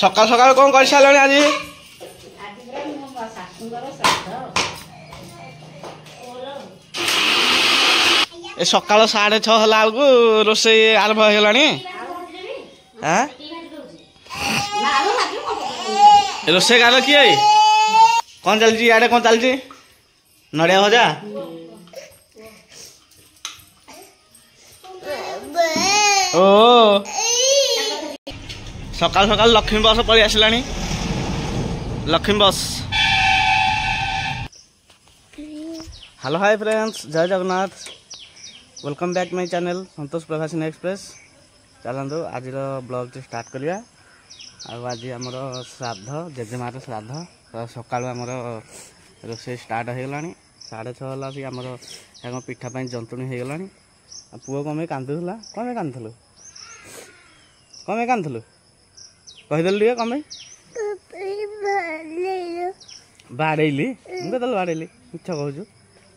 सकाल सकाल कौन कर सारे आज सकाल 6:30 होला को रोसे आरंभ हो गलानी हां रोसे गाल किए कौन चलजी आडे कौन चलजी नड़िया भजा ओ सकाल सकाल लक्ष्मी बस पड़ी आसलानी लक्ष्मी बस। हेलो हाय फ्रेंड्स जय Jagannath welcome back my channel Santosh Prabhasini express. चलतु आज ब्लॉग स्टार्ट करिया। आज आमर श्राद्ध जेजेमार श्राद्ध सकाल आमर रोसे स्टार्ट हो गलानी 6:30 है आमर पिठा जंतुणी हो गलानी। पुओ कमे कांदुला कमे कांदुलु कमे कांदुलु कहीदेलु टे कमे बाड़ेली मुझे तो बाड़ेली मिछ कहूँ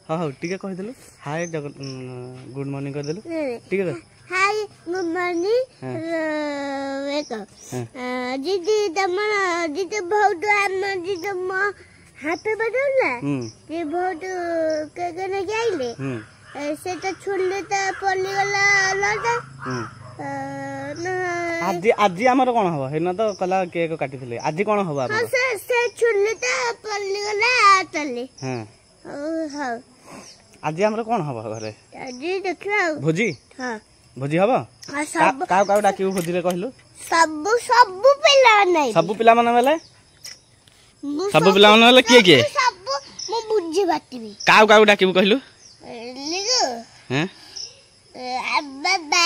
हाँ हाँ टी कहीदेलु हाय गुड मॉर्निंग करदेलु ठीक है हाय गुड मॉर्निंग दीदी तमर दीदी बहुत हम दीदी म हैप्पी बर्थडे ये बहुत के के जाइले से तो छोड़ले तो पल्ली गला लटा आज आज हमर कोन हबो हेना तो कला केक काटिथिले आज कोन हबो आप से छोड़ले तो पल्ली गला चले हां हां आज हमर कोन हबो घरे आज देखला भोजी हां भोजी हबो सब का डाकिउ भोजी रे कहलु सब पिला नै सब पिला माने बेले सब पिला माने बेले के सब मो बुझी बाटीबी का डाकिउ कहलु लिगो हैं बाबा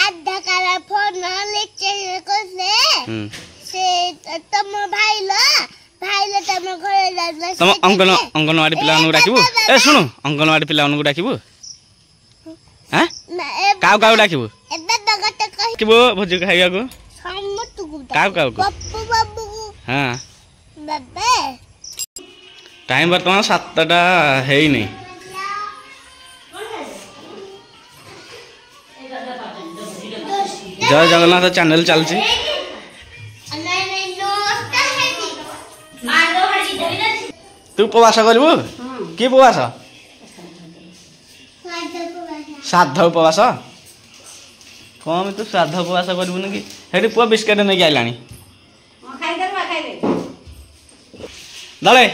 आधा काला फोन लेके से तुम भाई लो तुम घरे जा तुम अंगनवाड़ी पिला नु डाकिबु ए सुनु अंगनवाड़ी पिला नु डाकिबु हैं का डाकिबु एबे बगत कहि किबो भोजी खाइया को समत को का पप्पू बाबू हां बाबा टाइम वर्तमान 7टा हेई नहीं जय जगन्नाथ चैनल चलची तू उपवास करबू की उपवास श्राद्ध उपवास कम तू श्राद्ध उपवास करबू कि हेटी पुआ बिस्किट नहीं आइलानी दले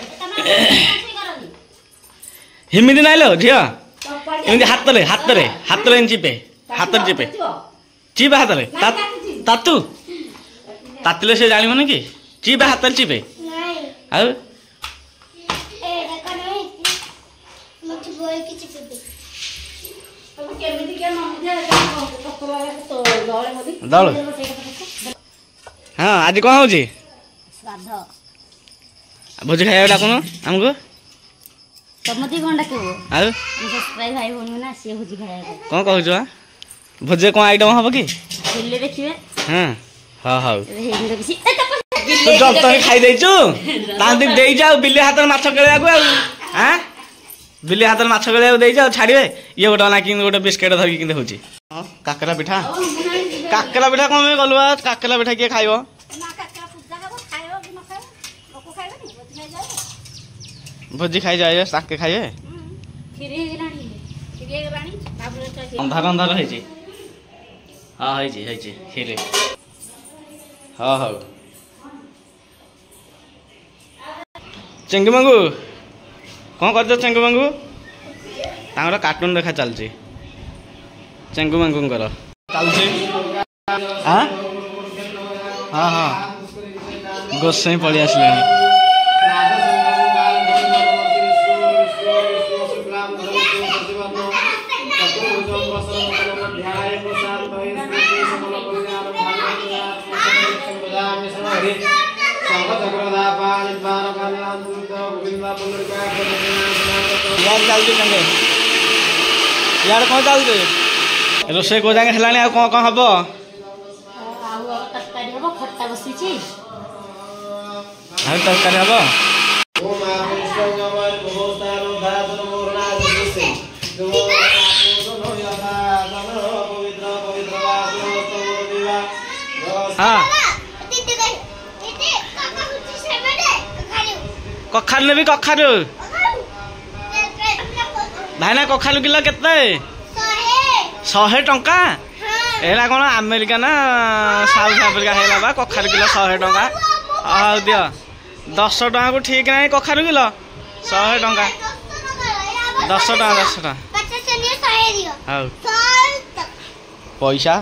हिमिदी नाइलो झिया एमती हाथ चिपे चिपे हाथ में तातु तातिले से जान कि चिपे हाथ में चिपे दल हाँ आज कौन हो भोजी खाया डाकुन आमको कौन कहूँ भोजे कौन आइटम हम कि हाँ हाँ हाँ तू जब तक खाई देचु तांती दे जाओ बिल्ली हाथ में माछ केलिया को हां बिल्ली हाथ में माछ केलिया दे जाओ छाड़िबे ये गोटा ना कि गोटा बिस्किट धरकी किंते होची काकरा पिठा कोन में गलवा काकरा पिठा के खाइबो भोजी खाई जाए साके खाइए अंधार अंधार है जी हाँ है जी खीरे हाँ हाँ चेंगी मांगू कौन कर चेंगी मांगू तांगर कार्टून देखा चलची चेंगू मांगू कर चलची हाँ हाँ हाँ गोसाई पड़ी आसलानी यार कौन चलते रोसे को जाके हेलानी आ कौन कौन हबो तरकारी हबो खट्टा बसी छी आ तरकारी हबो हाँ कखारु नेबी कखारु भाईना कखारु किलो केते 100 टंका एला कौन अमेरिका ना साउथ अफ्रीका है बा कखारु किलो 100 टंका हाँ दियो 10 टंका को ठीक ना कखारु किलो 100 टंका 10 टंका हाँ पैसा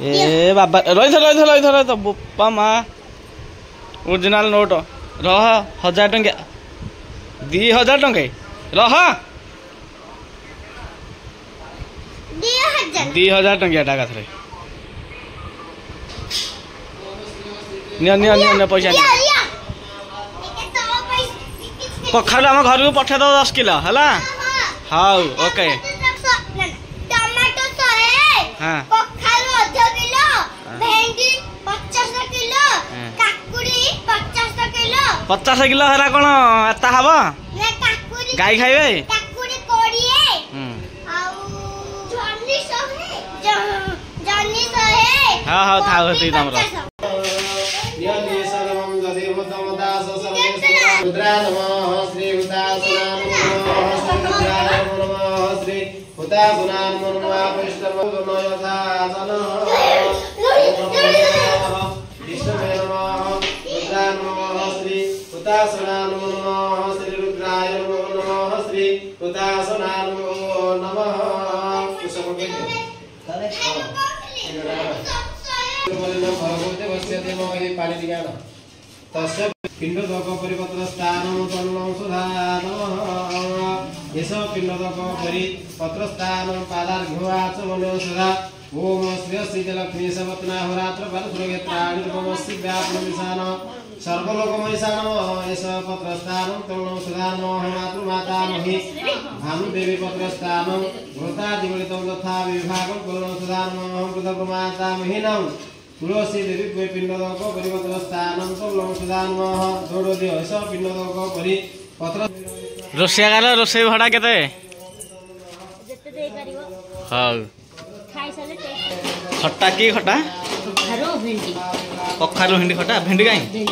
ए बाबा रही तो बोपा माँ ओरिजिनल नोट रह 1000 टंका 2000 टंका रह 2000 टंका टाका थे पैसा कखारु आम घर को पठे दो 10 किलो है हाँ ओके हाँ 50 किलो है कौन एता हम गाई खाइबे हाँ हाँ था तमर पिंडोदक परिपत्र स्थान पिंडोदक स्थान पादार्घ्यवाचमन सदा ओम श्री लक्ष्मी सवत्ना होरात्र परसुरगेत्राणि नमस्ति व्यापन विशान सर्वलोकमयसानम एष पत्रस्थानं तरणं सदानमः मातृमातामहि भानुदेवी पत्रस्थानं घोतादिगणितं तथा विभागं तरणं सदानमः प्रथममातामहि नम तुलसी देवी कोई पिंडोदक परिपत्रस्थानं तरणं सदानमः जोड़ोदि एष पिंडोदक परिपत्र रोषेगार रोषे भड़ा केते हाँ खट्टा की खट्टा कखारु भेंडी खट्टा भेंडी कहीं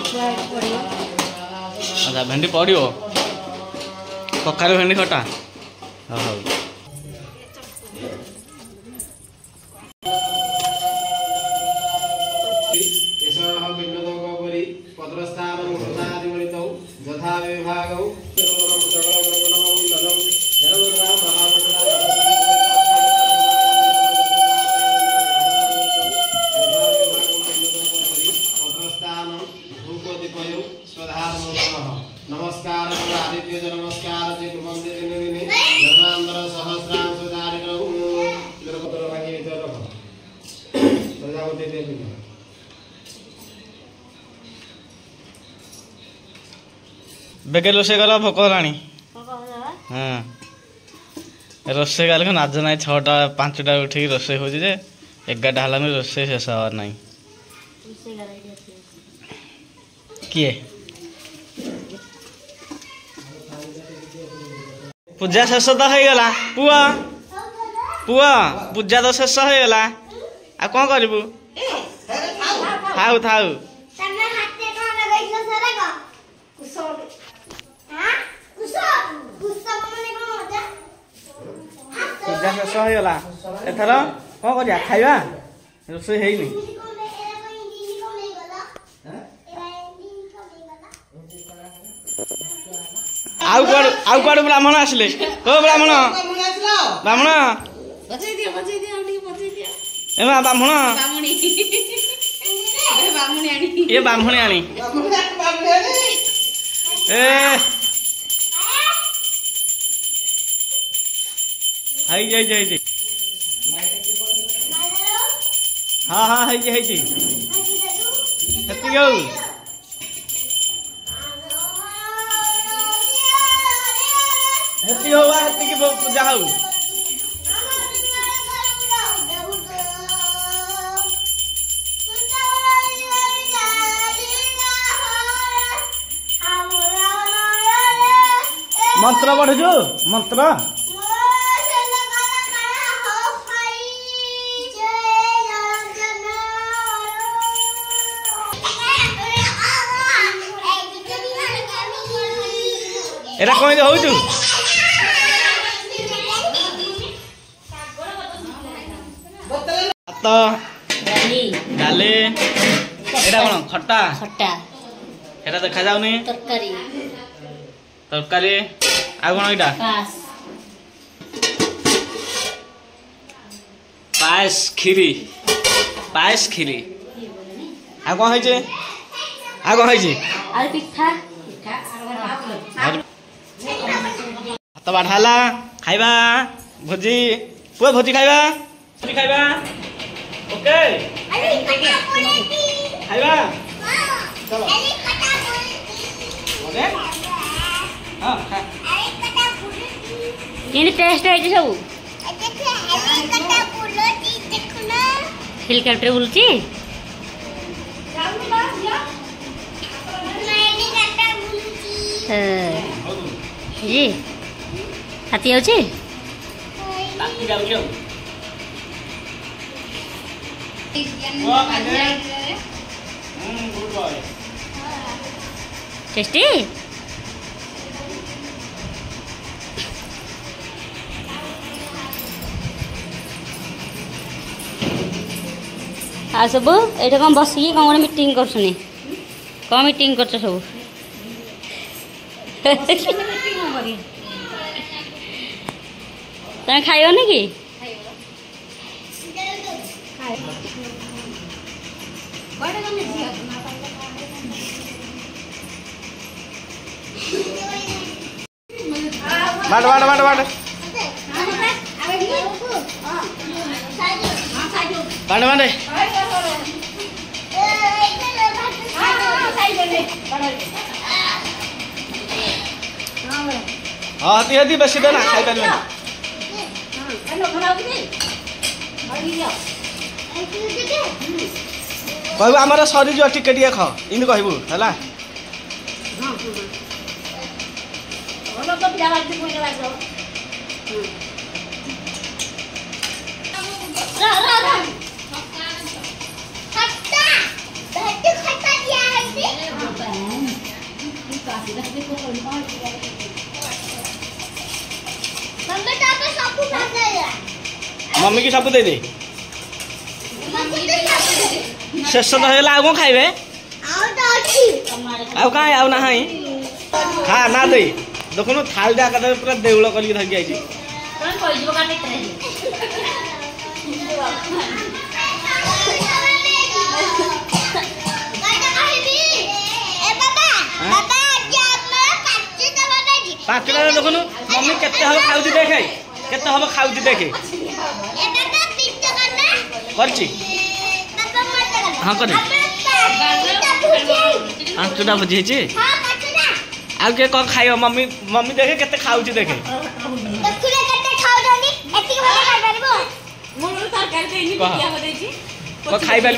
अच्छा भेंडी पड़ो कखारु भेंडी खट्टा हाँ यथा विभाग नमस्कार आदित्य नमस्कार बेगे रोषे कर भोक होलानी हाँ रोषे कल नाज ना 6टा 5टा उठिक रोषे हो 11टा है रोषे शेष हबार ना किए पूजा शेष तो हो गला पुआ पुआ पूजा तो शेष हो गला आ कौन करू थाऊ थाऊ पूजा शेष हो गला एथर कौन कर खाइबा रोषे है आउ कड़ ब्राह्मण आसले ओ ब्राह्मण ब्राह्मण ब्राह्मण ये ब्राह्मणी आनी ए हाई जाई हाँ हाँ है हेती हो पूजा हो मंत्र पढ़ु मंत्र एरा कौन होचु तो डाले एरा कोन खट्टा खट्टा एरा देखा जाउनी तरकारी तरकारी आ कोन एटा पास पायस खीरी आ कोन होइचे और पिठा तो बढ़ाला खाइबा भोजी पुआ भोजी खाइबा ओके खाइबा चलो ओके हां खा ये टेस्ट है जे सब हेलीकॉप्टर बोलची जी हाथी आउची ताती गाउलियो गुड बॉय टेस्टी आ सब ये कौन बसिकी कौन गोटे मीटिंग करछनी कौन मीटिंग करछ सब तमें खाइबनी कि बाट हाँ हती बेसी देना खाई पारे कहबू आमर सरी जो टिके टिके ख इन कहबू है मम्मी की सब दे दे शेष तो है कौन खाइबे आउ कहीं आउ ना खा ना दे देखुन थाल टा का पूरा देउल कर धरिक आई पाँचटा देखुन मम्मी केते हम खाउची देखे केते हम खाउची देखे करची हाँ कर पाँचटा भोजी आउ के कौन खाइब मम्मी मम्मी देखे केते खाउची देखे खाई पार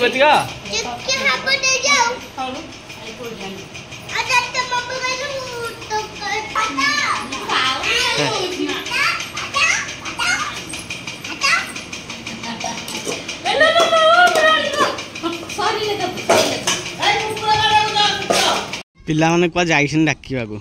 पिला माने कुआ जाइछन डाकिबा को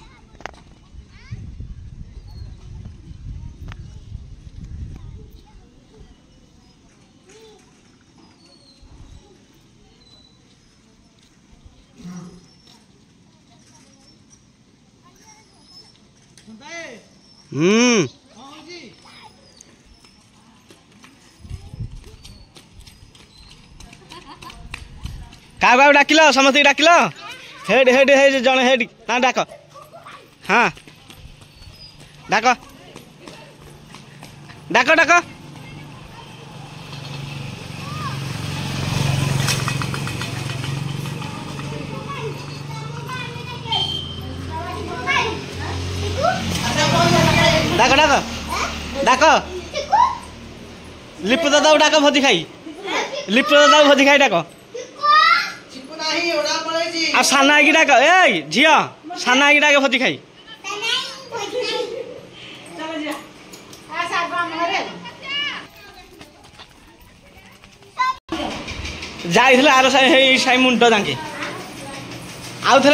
क्या डाकिल समस्त डाकिल हेड हेड हे जन हेड ना डाक हाँ डाक डाक डाक डाक डाक डाक लिपु दादा डाक भोजी खाई लिपु दादा भोजी खाई डाक आ साना आइकी डाक ए झिया साना आइकी डाक भोजी खाई जाइथिले आर साई मुंड जाके आउ थे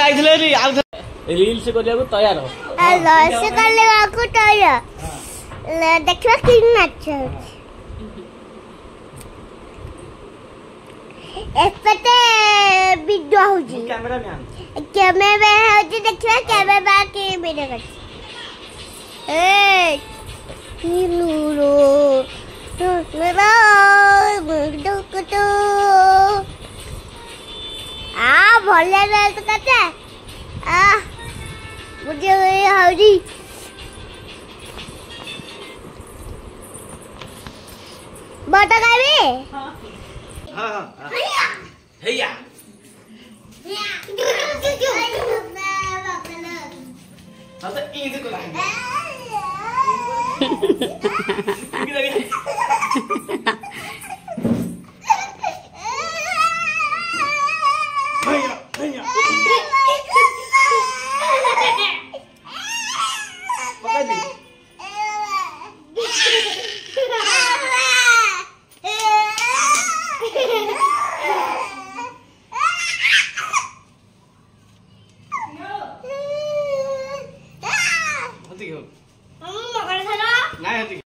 रील्स करिया तैयार लॉस करले को तो देखवा कि अच्छा एपते वीडियो होजी कैमरामैन होजी देखवा कैमरा के वीडियो कर ए किलुरो तो मेरा मुंडो को भले रहे तो कहते मुझे हौजी बता गावी हां हैया आता इधर को लाए